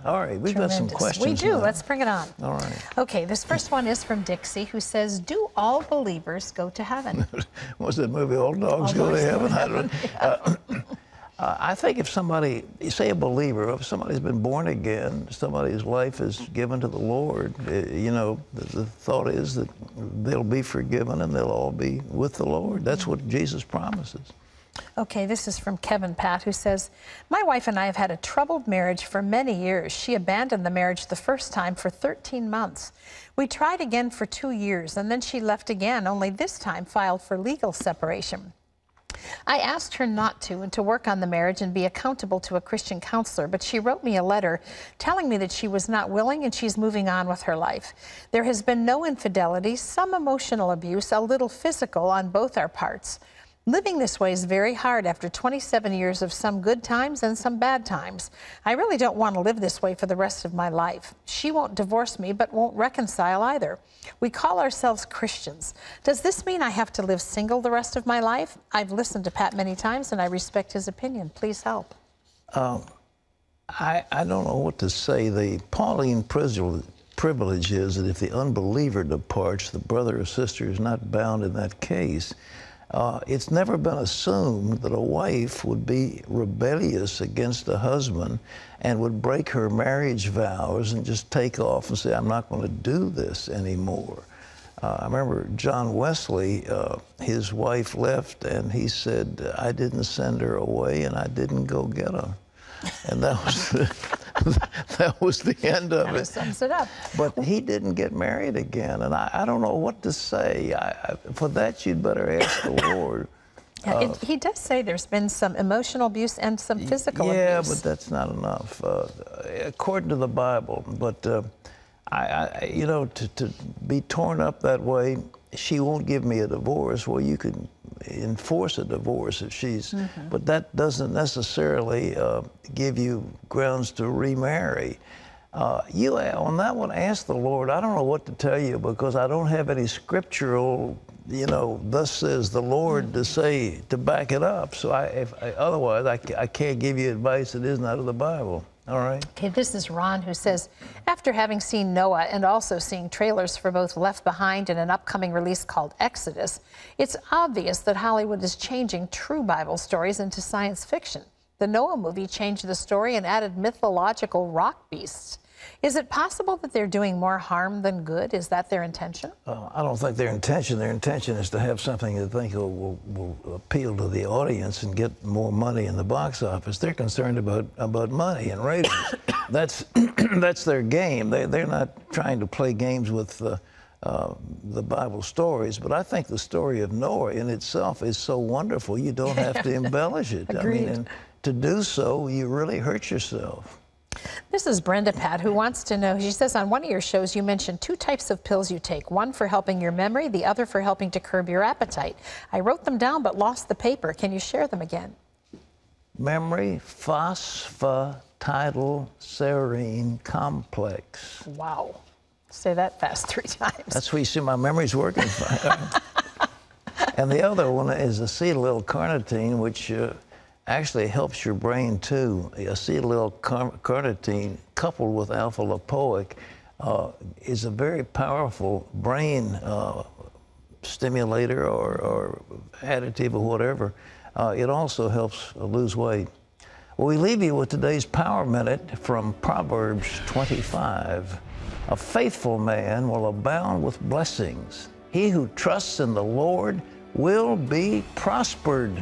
All right, we've got some questions. We do. Now. Let's bring it on. All right. Okay, this first one is from Dixie, who says, do all believers go to heaven? What's that movie, All Dogs Go to Heaven? I don't I think if somebody, say a believer, if somebody's been born again, somebody's life is given to the Lord, you know, the thought is that they'll be forgiven and they'll all be with the Lord. That's what Jesus promises. Okay, this is from Kevin Pat, who says, my wife and I have had a troubled marriage for many years. She abandoned the marriage the first time for 13 months. We tried again for 2 years, and then she left again, only this time filed for legal separation. I asked her not to and to work on the marriage and be accountable to a Christian counselor, but she wrote me a letter telling me that she was not willing and she's moving on with her life. There has been no infidelity, some emotional abuse, a little physical on both our parts. Living this way is very hard after 27 years of some good times and some bad times. I really don't want to live this way for the rest of my life. She won't divorce me, but won't reconcile either. We call ourselves Christians. Does this mean I have to live single the rest of my life? I've listened to Pat many times, and I respect his opinion. Please help. I don't know what to say. The Pauline privilege is that if the unbeliever departs, the brother or sister is not bound in that case. It's never been assumed that a wife would be rebellious against a husband and would break her marriage vows and just take off and say, I'm not going to do this anymore. I remember John Wesley, his wife left, and he said, I didn't send her away and I didn't go get her. And that was that was the end of it. Sums it up. But he didn't get married again, and I don't know what to say. For that, you'd better ask the Lord. Yeah, he does say there's been some emotional abuse and some physical abuse. Yeah, but that's not enough, according to the Bible. But you know, to be torn up that way, she won't give me a divorce. Well, you could enforce a divorce if she's, but that doesn't necessarily give you grounds to remarry. You, on that one, ask the Lord. I don't know what to tell you because I don't have any scriptural, you know, thus says the Lord to say, to back it up. So otherwise, I can't give you advice that isn't out of the Bible. All right. Okay, this is Ron, who says, after having seen Noah and also seeing trailers for both Left Behind and an upcoming release called Exodus, it's obvious that Hollywood is changing true Bible stories into science fiction. The Noah movie changed the story and added mythological rock beasts. Is it possible that they're doing more harm than good? Is that their intention? I don't think their intention is to have something that they think will appeal to the audience and get more money in the box office. They're concerned about money and ratings. That's their game. They're not trying to play games with the Bible stories, but I think the story of Noah in itself is so wonderful you don't have to embellish it. Agreed. I mean, and to do so, you really hurt yourself. This is Brenda Pat, who wants to know, she says, on one of your shows you mentioned 2 types of pills you take, one for helping your memory, the other for helping to curb your appetite. I wrote them down but lost the paper. Can you share them again? Memory phosphatidylserine complex. Wow. Say that fast 3 times. That's where you see my memory's working. And the other one is acetyl-L-carnitine, which actually helps your brain too. Acetyl-L-carnitine coupled with alpha-lipoic is a very powerful brain stimulator or additive or whatever. It also helps lose weight. Well, we leave you with today's Power Minute from Proverbs 25. A faithful man will abound with blessings. He who trusts in the Lord will be prospered.